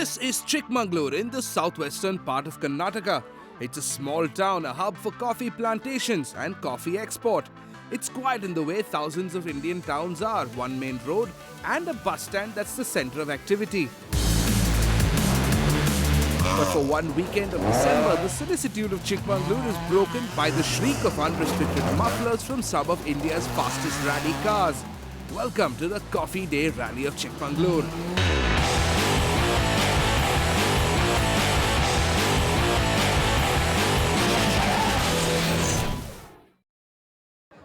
This is Chikmagalur in the southwestern part of Karnataka. It's a small town, a hub for coffee plantations and coffee export. It's quite in the way thousands of Indian towns are, one main road and a bus stand that's the center of activity. But for one weekend of December, the solicitude of Chikmagalur is broken by the shriek of unrestricted mufflers from some of India's fastest rally cars. Welcome to the Coffee Day Rally of Chikmagalur.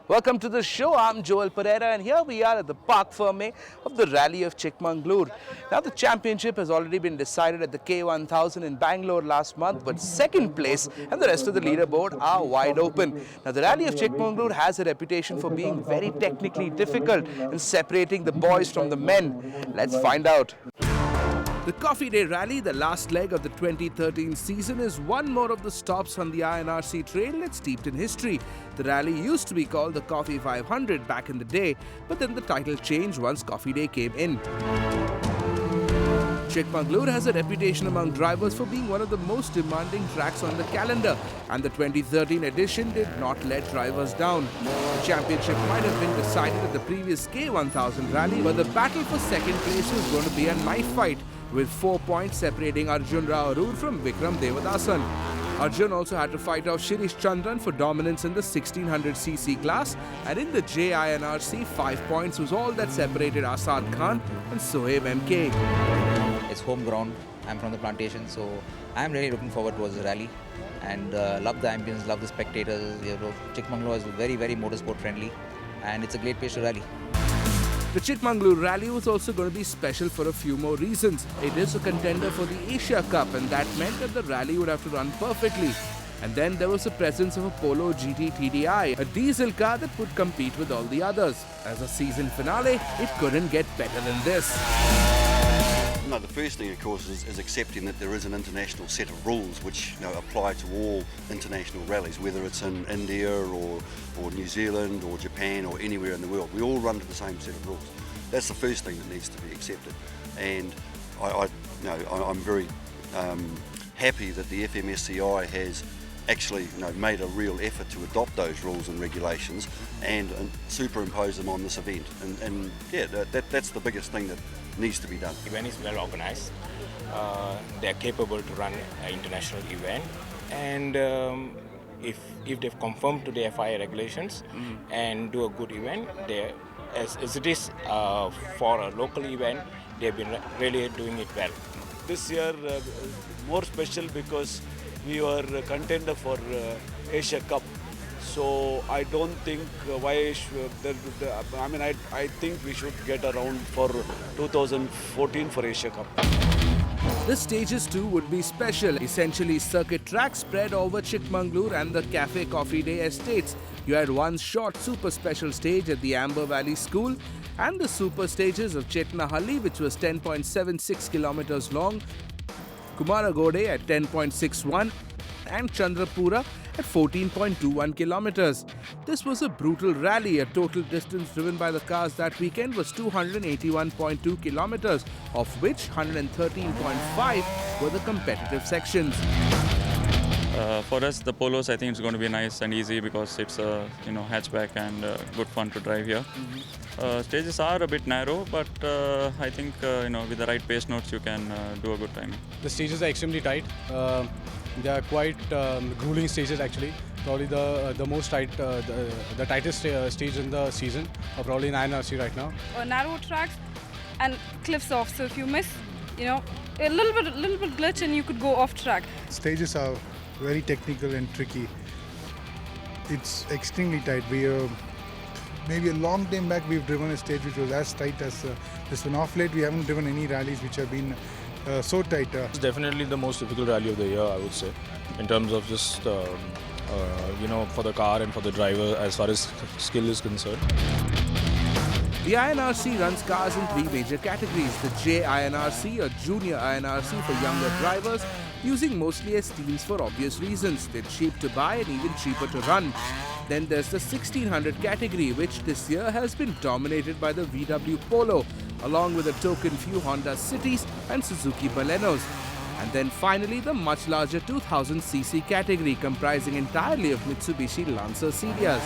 Welcome to the show. I'm Joel Pereira and here we are at the Park Ferme of the Rally of Chikmagalur. Now the championship has already been decided at the K1000 in Bangalore last month, but second place and the rest of the leaderboard are wide open. Now the Rally of Chikmagalur has a reputation for being very technically difficult in separating the boys from the men. Let's find out. The Coffee Day Rally, the last leg of the 2013 season, is one more of the stops on the INRC trail that's steeped in history. The rally used to be called the Coffee 500 back in the day, but then the title changed once Coffee Day came in. Chikmagalur has a reputation among drivers for being one of the most demanding tracks on the calendar, and the 2013 edition did not let drivers down. The championship might have been decided at the previous K1000 rally, but the battle for second place was going to be a knife fight, with 4 points separating Arjun Rao Arur from Vikram Devadasan. Arjun also had to fight off Shirish Chandran for dominance in the 1600cc class, and in the JINRC, 5 points was all that separated Asad Khan and Sohaib MK. It's home ground. I'm from the plantation, so I'm really looking forward towards the rally and love the ambience, love the spectators. Chikmagalur is very, very motorsport friendly, and it's a great place to rally. The Chikmagalur rally was also going to be special for a few more reasons. It is a contender for the Asia Cup, and that meant that the rally would have to run perfectly. And then there was the presence of a Polo GT TDI, a diesel car that would compete with all the others. As a season finale, it couldn't get better than this. No, the first thing, of course, is accepting that there is an international set of rules which apply to all international rallies, whether it's in India or New Zealand or Japan or anywhere in the world. We all run to the same set of rules. That's the first thing that needs to be accepted. And I'm very happy that the FMSCI has actually made a real effort to adopt those rules and regulations and superimpose them on this event. And yeah, that's the biggest thing that needs to be done. The event is well organized. They are capable to run an international event, and if they've conformed to the FIA regulations and do a good event, as it is for a local event, they've been really doing it well. This year more special because we were a contender for Asia Cup. So I don't think I think we should get around for 2014 for Asia Cup. The stages too would be special, essentially circuit tracks spread over Chikmagalur and the Cafe Coffee Day estates. You had one short super special stage at the Amber Valley School and the super stages of Chetnahalli, which was 10.76 kilometers long, Kumaragode at 10.61 and Chandrapura at 14.21 kilometers. This was a brutal rally. A total distance driven by the cars that weekend was 281.2 kilometers, of which 113.5 were the competitive sections. For us, the Polos, I think it's going to be nice and easy because it's a hatchback and good fun to drive here. Stages are a bit narrow, but I think with the right pace notes you can do a good timing. The stages are extremely tight. They are quite grueling stages actually. Probably the most tight, the tightest stage in the season, probably in INRC right now. Narrow tracks and cliffs off. So if you miss, a little bit glitch and you could go off track. Stages are very technical and tricky. It's extremely tight. Maybe a long time back we've driven a stage which was as tight as this one. Off late we haven't driven any rallies which have been so tight. It's definitely the most difficult rally of the year, I would say, in terms of just for the car and for the driver as far as skill is concerned. The INRC runs cars in 3 major categories. The JINRC, or Junior INRC for younger drivers, using mostly as teams for obvious reasons. They're cheap to buy and even cheaper to run. Then there's the 1600 category, which this year has been dominated by the VW Polo, along with a token few Honda Cities and Suzuki Balenos. And then finally the much larger 2000cc category, comprising entirely of Mitsubishi Lancer CDRs.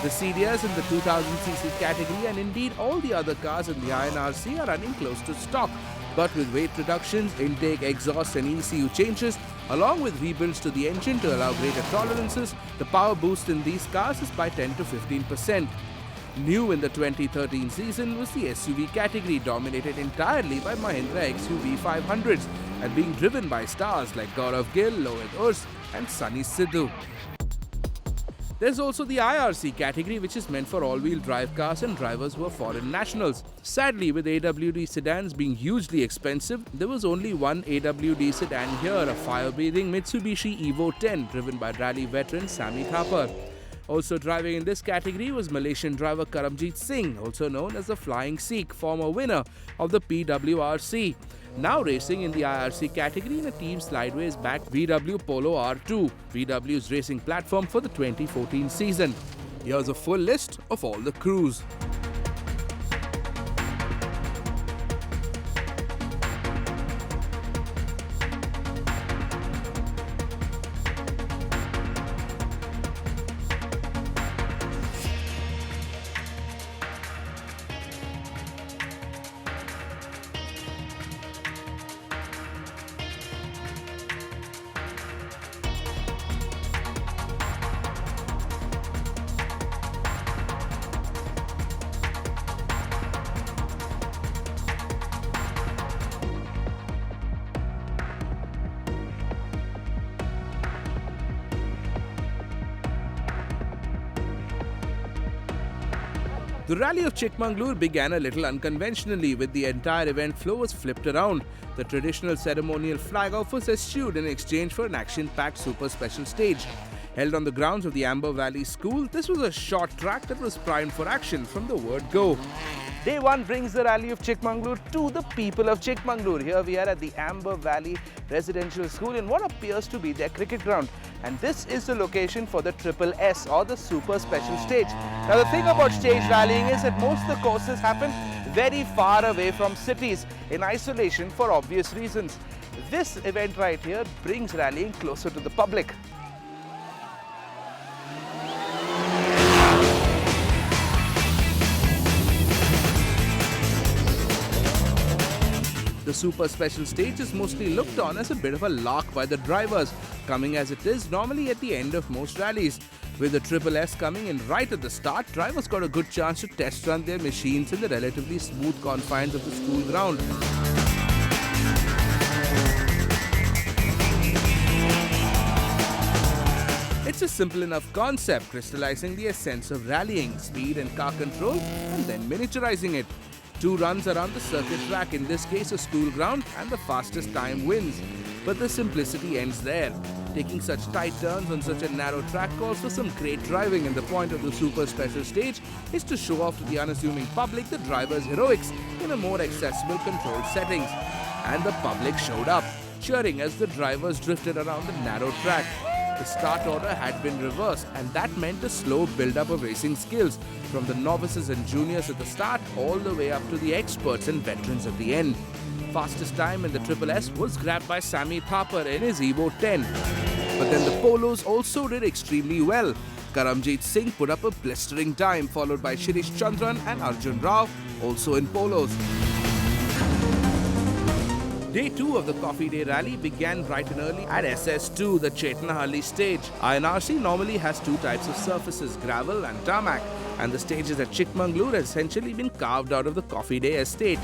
The CDRs in the 2000cc category and indeed all the other cars in the INRC are running close to stock. But with weight reductions, intake, exhaust and ECU changes, along with rebuilds to the engine to allow greater tolerances, the power boost in these cars is by 10 to 15%. New in the 2013 season was the SUV category, dominated entirely by Mahindra XUV 500s and being driven by stars like Gaurav Gill, Lohit Urs and Sunny Sidhu. There's also the IRC category, which is meant for all-wheel drive cars and drivers who are foreign nationals. Sadly, with AWD sedans being hugely expensive, there was only one AWD sedan here, a fire-breathing Mitsubishi Evo 10, driven by rally veteran Sammy Thapar. Also driving in this category was Malaysian driver Karamjit Singh, also known as the Flying Sikh, former winner of the PWRC. Now racing in the IRC category in a team slideways backed VW Polo R2, VW's racing platform for the 2014 season. Here's a full list of all the crews. The Rally of Chikmagalur began a little unconventionally, with the entire event flow was flipped around. The traditional ceremonial flag-off was eschewed in exchange for an action-packed super special stage. Held on the grounds of the Amber Valley School, this was a short track that was primed for action from the word go. Day one brings the Rally of Chikmagalur to the people of Chikmagalur. Here we are at the Amber Valley Residential School in what appears to be their cricket ground. And this is the location for the Triple S, or the Super Special Stage. Now the thing about stage rallying is that most of the courses happen very far away from cities, in isolation for obvious reasons. This event right here brings rallying closer to the public. The Super Special Stage is mostly looked on as a bit of a lark by the drivers, coming as it is normally at the end of most rallies. With the Triple S coming in right at the start, drivers got a good chance to test run their machines in the relatively smooth confines of the school ground. It's a simple enough concept, crystallizing the essence of rallying, speed and car control, and then miniaturizing it. 2 runs around the circuit track, in this case a school ground, and the fastest time wins. But the simplicity ends there. Taking such tight turns on such a narrow track calls for some great driving, and the point of the Super Special Stage is to show off to the unassuming public the driver's heroics in a more accessible controlled settings. And the public showed up, cheering as the drivers drifted around the narrow track. The start order had been reversed, and that meant a slow build-up of racing skills, from the novices and juniors at the start all the way up to the experts and veterans at the end. Fastest time in the Triple S was grabbed by Sammy Thapar in his Evo 10. But then the Polos also did extremely well. Karamjit Singh put up a blistering time, followed by Shirish Chandran and Arjun Rao, also in Polos. Day 2 of the Coffee Day Rally began bright and early at SS2, the Chetnahalli stage. INRC normally has 2 types of surfaces, gravel and tarmac, and the stages at Chikmagalur have essentially been carved out of the Coffee Day estate.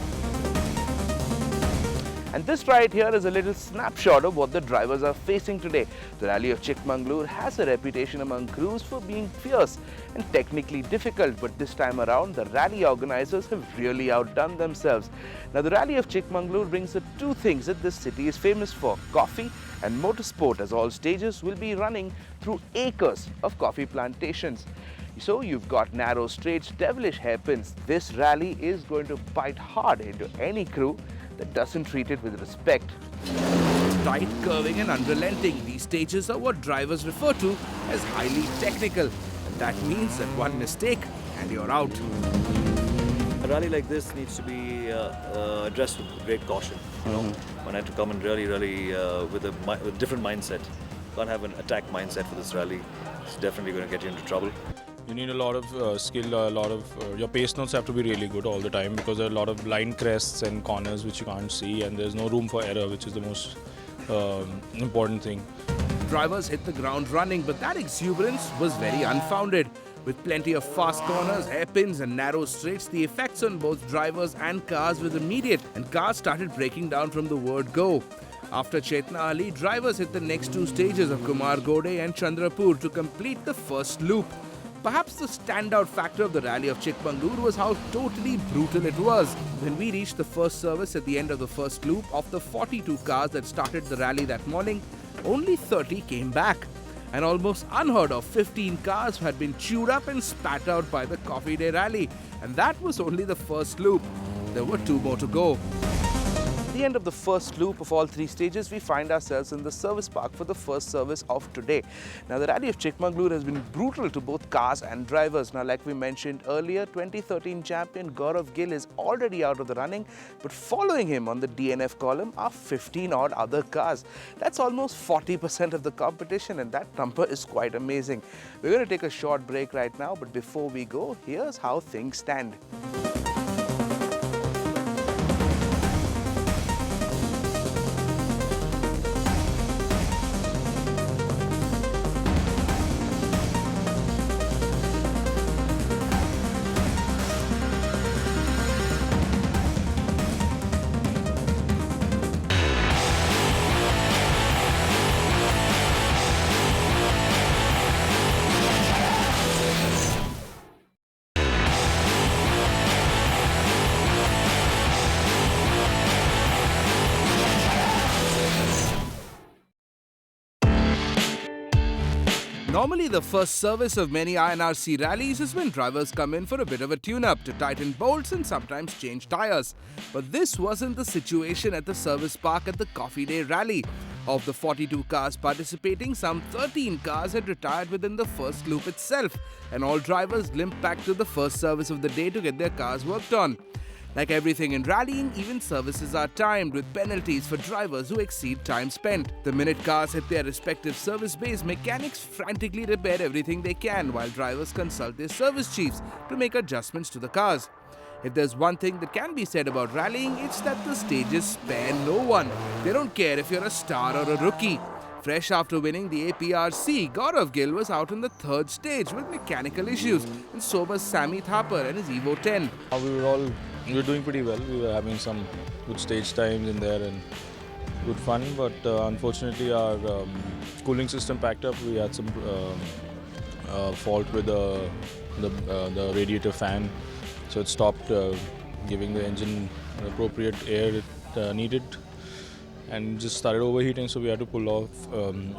And this right here is a little snapshot of what the drivers are facing today. The Rally of Chikmagalur has a reputation among crews for being fierce and technically difficult, but this time around the rally organizers have really outdone themselves. Now the Rally of Chikmagalur brings the 2 things that this city is famous for: coffee and motorsport, as all stages will be running through acres of coffee plantations. So you've got narrow straights, devilish hairpins. This rally is going to bite hard into any crew that doesn't treat it with respect. Tight curving and unrelenting, these stages are what drivers refer to as highly technical. And That means that one mistake and you're out. A rally like this needs to be addressed with great caution. You know, one had to come in really with a different mindset. Can't have an attack mindset for this rally. It's definitely going to get you into trouble. You need a lot of skill, a lot of your pace notes have to be really good all the time because there are a lot of blind crests and corners which you can't see, and there's no room for error, which is the most important thing. Drivers hit the ground running, but that exuberance was very unfounded. With plenty of fast corners, hairpins and narrow straights, the effects on both drivers and cars was immediate, and cars started breaking down from the word go. After Chetna Ali, drivers hit the next two stages of Kumar Gode and Chandrapur to complete the first loop. Perhaps the standout factor of the rally of Chikmagalur was how totally brutal it was. When we reached the first service at the end of the first loop, of the 42 cars that started the rally that morning, only 30 came back. An almost unheard of 15 cars had been chewed up and spat out by the Coffee Day rally. And that was only the first loop. There were two more to go. At the end of the first loop of all three stages, we find ourselves in the service park for the first service of today. Now, the rally of Chikmagalur has been brutal to both cars and drivers. Now, like we mentioned earlier, 2013 champion Gaurav Gill is already out of the running, but following him on the DNF column are 15 odd other cars. That's almost 40% of the competition, and that number is quite amazing. We're going to take a short break right now, but before we go, here's how things stand. Normally, the first service of many INRC rallies is when drivers come in for a bit of a tune-up to tighten bolts and sometimes change tyres. But this wasn't the situation at the service park at the Coffee Day rally. Of the 42 cars participating, some 13 cars had retired within the first loop itself, and all drivers limped back to the first service of the day to get their cars worked on. Like everything in rallying, even services are timed with penalties for drivers who exceed time spent. The minute cars hit their respective service bays, mechanics frantically repair everything they can while drivers consult their service chiefs to make adjustments to the cars. If there's one thing that can be said about rallying, it's that the stages spare no one. They don't care if you're a star or a rookie. Fresh after winning the APRC, Gaurav Gill was out on the third stage with mechanical issues, and so was Sammy Thapar and his Evo 10. We were doing pretty well. We were having some good stage times in there and good fun, but unfortunately our cooling system packed up. We had some fault with the radiator fan, so it stopped giving the engine the appropriate air it needed, and just started overheating, so we had to pull off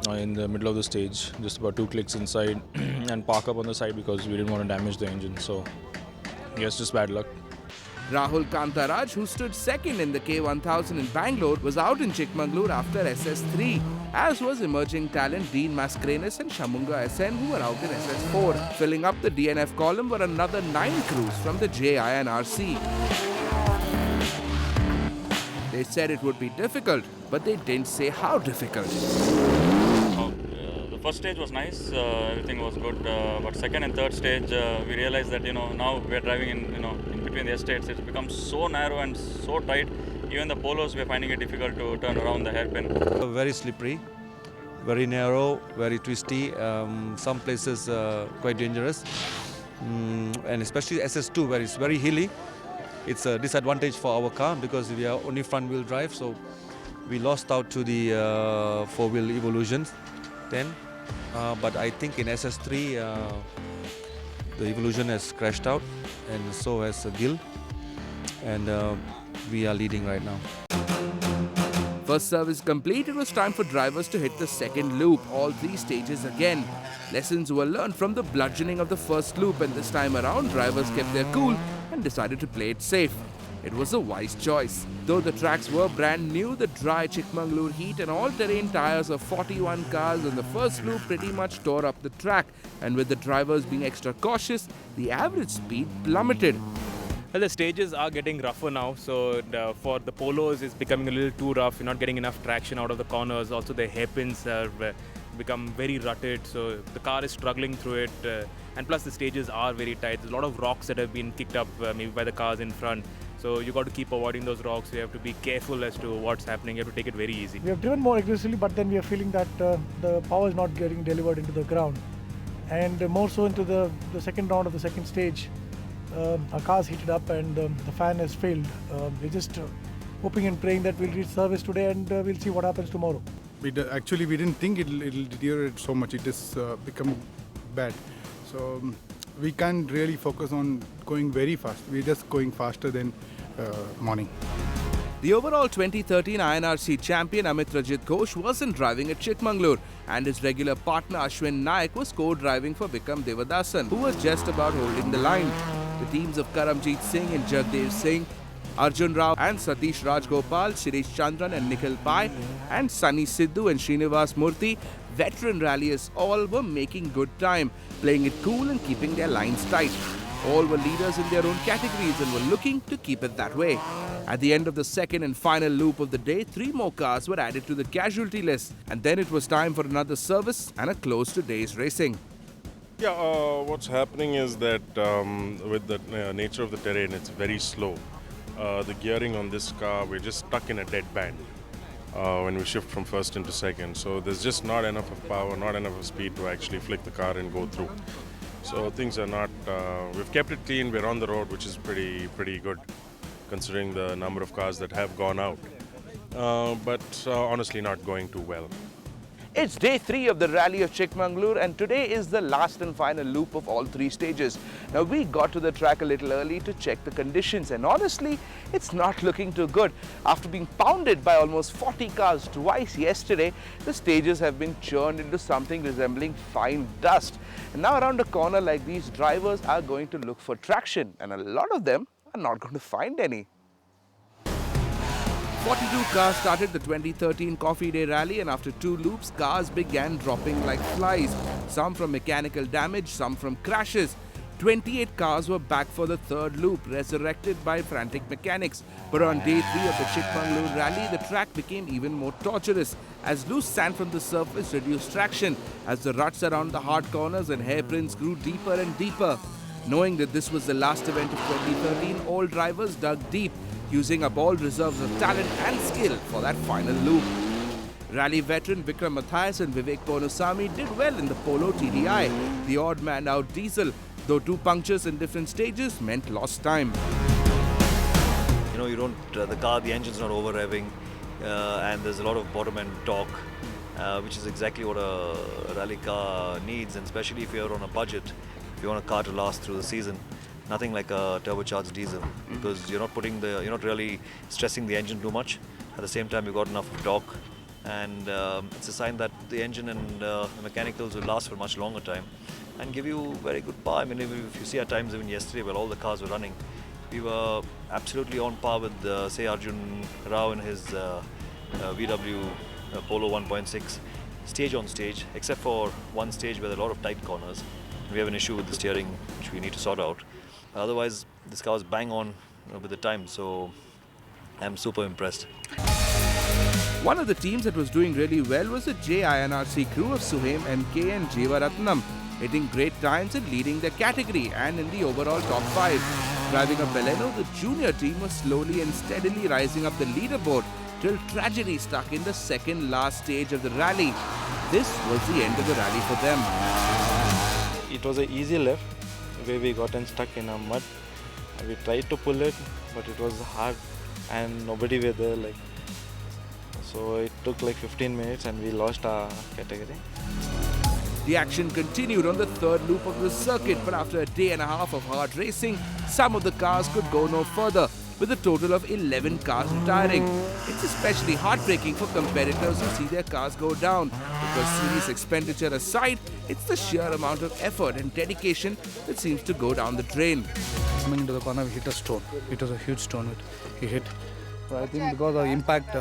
in the middle of the stage, just about 2 clicks inside and park up on the side because we didn't want to damage the engine. So yes, just bad luck. Rahul Kantaraj, who stood second in the K1000 in Bangalore, was out in Chikmagalur after SS3, as was emerging talent Dean Mascarenas and Shamunga SN, who were out in SS4. Filling up the DNF column were another 9 crews from the JINRC. They said it would be difficult, but they didn't say how difficult. The first stage was nice, everything was good, but second and third stage we realized that now we're driving in between the estates. It's become so narrow and so tight. Even the polos, we're finding it difficult to turn around the hairpin. Very slippery, very narrow, very twisty, some places quite dangerous, and especially SS2 where it's very hilly. It's a disadvantage for our car because we are only front wheel drive, so we lost out to the four wheel Evolutions then. But I think in SS3 the Evolution has crashed out, and so has Gill, and we are leading right now. First service complete, it was time for drivers to hit the second loop, all 3 stages again. Lessons were learned from the bludgeoning of the first loop, and this time around drivers kept their cool and decided to play it safe. it was a wise choice. Though the tracks were brand new, the dry Chikmagalur heat and all-terrain tires of 41 cars in the first loop pretty much tore up the track, and with the drivers being extra cautious, the average speed plummeted. Well, the stages are getting rougher now, so for the polos it's becoming a little too rough. You're not getting enough traction out of the corners. Also the hairpins have become very rutted, so the car is struggling through it. And plus the stages are very tight. There's a lot of rocks that have been kicked up maybe by the cars in front. So you got to keep avoiding those rocks. You have to be careful as to what's happening. You have to take it very easy. We have driven more aggressively, but then we are feeling that the power is not getting delivered into the ground. And more so into the second round of the second stage. Our car's heated up and the fan has failed. We're just hoping and praying that we'll reach service today, and we'll see what happens tomorrow. Actually, we didn't think it'll deteriorate so much. It has become bad. So we can't really focus on going very fast. We're just going faster than morning. The overall 2013 INRC champion Amit Rajit Ghosh wasn't driving at Chikmagalur, and his regular partner Ashwin Naik was co-driving for Vikram Devadasan, who was just about holding the line. The teams of Karamjit Singh and Jagdev Singh, Arjun Rao and Satish Rajgopal, Shirish Chandran and Nikhil Pai, and Sunny Sidhu and Srinivas Murthy, veteran ralliers, all were making good time, playing it cool and keeping their lines tight. All were leaders in their own categories and were looking to keep it that way. At the end of the second and final loop of the day, 3 more cars were added to the casualty list, and then it was time for another service and a close to day's racing. Yeah, what's happening is that with the nature of the terrain, it's very slow. The gearing on this car, we're just stuck in a dead band when we shift from first into second. So there's just not enough of power, not enough of speed to actually flick the car and go through. So things are not, we've kept it clean, we're on the road, which is pretty good considering the number of cars that have gone out. But honestly not going too well. It's day 3 of the rally of Chikmagalur, and today is the last and final loop of all 3 stages. Now, we got to the track a little early to check the conditions, and honestly, it's not looking too good. After being pounded by almost 40 cars twice yesterday, the stages have been churned into something resembling fine dust. And now around a corner like these, drivers are going to look for traction, and a lot of them are not going to find any. 42 cars started the 2013 Coffee Day rally, and after 2 loops, cars began dropping like flies. Some from mechanical damage, some from crashes. 28 cars were back for the 3rd loop, resurrected by frantic mechanics. But on day 3 of the Chikmagalur rally, the track became even more torturous as loose sand from the surface reduced traction, as the ruts around the hard corners and hairpins grew deeper and deeper. Knowing that this was the last event of 2013, all drivers dug deep, using up all reserves of talent and skill for that final loop. Rally veteran Vikram Matthias and Vivek Ponusamy did well in the Polo TDI. The odd man out diesel, though 2 punctures in different stages meant lost time. You know, you don't, the engine's not over revving, and there's a lot of bottom end torque, which is exactly what a rally car needs, and especially if you're on a budget, if you want a car to last through the season. Nothing like a turbocharged diesel, because you're not really stressing the engine too much. At the same time, you've got enough torque, and it's a sign that the engine and the mechanicals will last for a much longer time and give you very good power. I mean, if you see at times, even yesterday, while all the cars were running, we were absolutely on par with, say, Arjun Rao in his VW Polo 1.6, stage on stage, except for one stage where there are a lot of tight corners. We have an issue with the steering, which we need to sort out. Otherwise, this car was bang on with the time, so I'm super impressed. One of the teams that was doing really well was the JINRC crew of Suhaim MK and Jeevaratnam, hitting great times and leading their category and in the overall top 5. Driving a Baleno, the junior team was slowly and steadily rising up the leaderboard till tragedy struck in the second last stage of the rally. This was the end of the rally for them. It was an easy left where we gotten stuck in a mud. We tried to pull it, but it was hard and nobody were there. So it took like 15 minutes and we lost our category. The action continued on the 3rd loop of the circuit, but after a day and a half of hard racing, some of the cars could go no further, with a total of 11 cars retiring. It's especially heartbreaking for competitors who see their cars go down, with Because serious expenditure aside, it's the sheer amount of effort and dedication that seems to go down the drain. Coming into the corner, we hit a stone. It was a huge stone he hit. So I think because of the impact,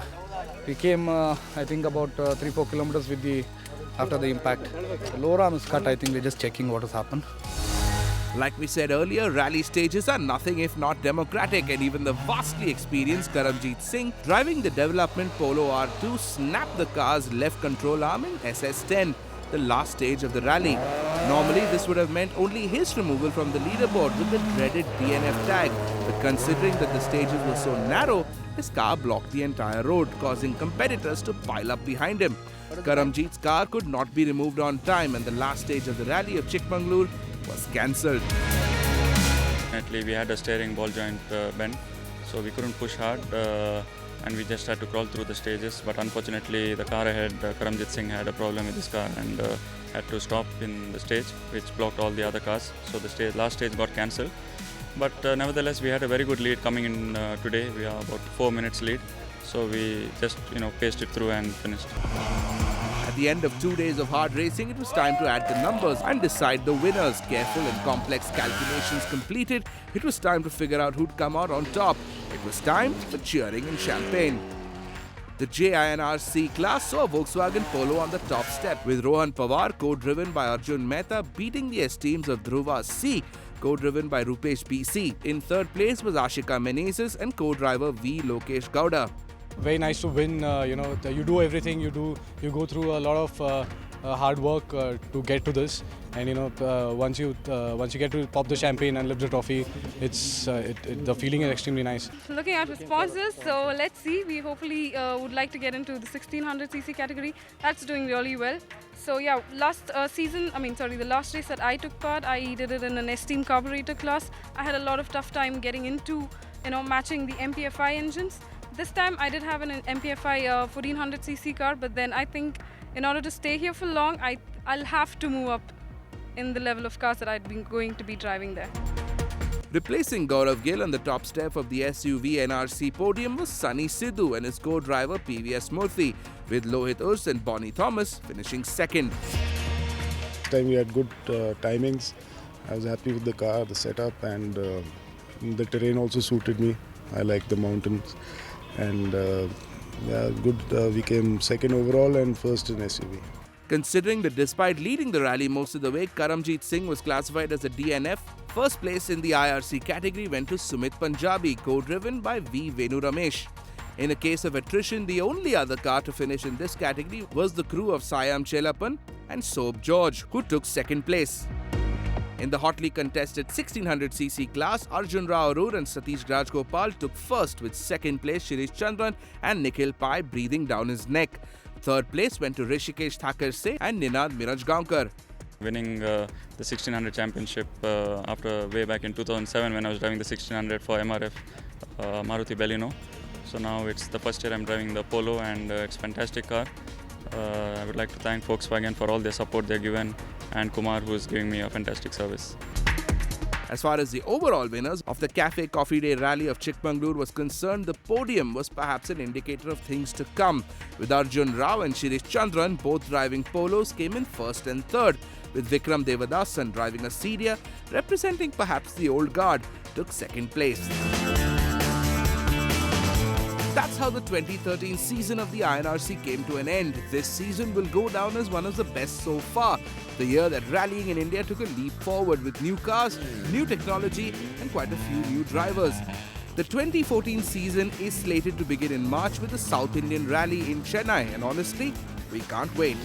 we came, I think, about 3-4 kilometers after the impact. The lower arm is cut. I think we're just checking what has happened. Like we said earlier, rally stages are nothing if not democratic, and even the vastly experienced Karamjit Singh driving the development Polo R2 snapped the car's left control arm in SS10, the last stage of the rally. Normally, this would have meant only his removal from the leaderboard with the dreaded DNF tag, but considering that the stages were so narrow, his car blocked the entire road, causing competitors to pile up behind him. Karamjit's car could not be removed on time, and the last stage of the rally of Chikmagalur was cancelled. Definitely, we had a steering ball joint bend, so we couldn't push hard, and we just had to crawl through the stages. But unfortunately, the car ahead, Karamjit Singh, had a problem with his car and had to stop in the stage, which blocked all the other cars. So the last stage got cancelled. But nevertheless, we had a very good lead coming in today. We are about 4 minutes lead, so we just paced it through and finished. At the end of 2 days of hard racing, it was time to add the numbers and decide the winners. Careful and complex calculations completed, it was time to figure out who'd come out on top. It was time for cheering and champagne. The JINRC class saw Volkswagen Polo on the top step, with Rohan Pawar, co-driven by Arjun Mehta, beating the esteems of Dhruva C, co-driven by Rupesh BC. In third place was Ashika Menezes and co-driver V. Lokesh Gowda. Very nice to win. You do everything. You go through a lot of hard work to get to this. And once you get to pop the champagne and lift the trophy, the feeling is extremely nice. Looking out for sponsors, so let's see. We hopefully would like to get into the 1600cc category. That's doing really well. So yeah, the last race that I took part, I did it in an Esteem carburetor class. I had a lot of tough time getting into, matching the MPFI engines. This time I did have an MPFI 1400cc car, but then I think in order to stay here for long, I'll have to move up in the level of cars that I'd been going to be driving there. Replacing Gaurav Gill on the top step of the SUV NRC podium was Sunny Sidhu and his co-driver PVS Murthy, with Lohit Urs and Bonnie Thomas finishing second. This time we had good timings. I was happy with the car, the setup, and the terrain also suited me. I like the mountains. And good. We came second overall and first in SUV. Considering that despite leading the rally most of the way, Karamjit Singh was classified as a DNF, first place in the IRC category went to Sumit Punjabi, co-driven by V. Venu Ramesh. In a case of attrition, the only other car to finish in this category was the crew of Siam Chelapan and Soap George, who took second place. In the hotly contested 1600cc class, Arjun Rao Arur and Satish Rajgopal took first, with second place Shirish Chandran and Nikhil Pai breathing down his neck. Third place went to Rishikesh Thakur Se and Ninad Mirajgaonkar. Winning the 1600 championship after way back in 2007 when I was driving the 1600 for MRF Maruti Baleno. So now it's the first year I'm driving the Polo, and it's a fantastic car. I would like to thank Volkswagen for all their support they've given, and Kumar, who is giving me a fantastic service. As far as the overall winners of the Cafe Coffee Day Rally of Chikmagalur was concerned, the podium was perhaps an indicator of things to come, with Arjun Rao and Shirish Chandran both driving Polos came in first and third, with Vikram Devadasan driving a Cedia, representing perhaps the old guard, took second place. That's how the 2013 season of the INRC came to an end. This season will go down as one of the best so far. The year that rallying in India took a leap forward with new cars, new technology and quite a few new drivers. The 2014 season is slated to begin in March with the South Indian Rally in Chennai, and honestly, we can't wait.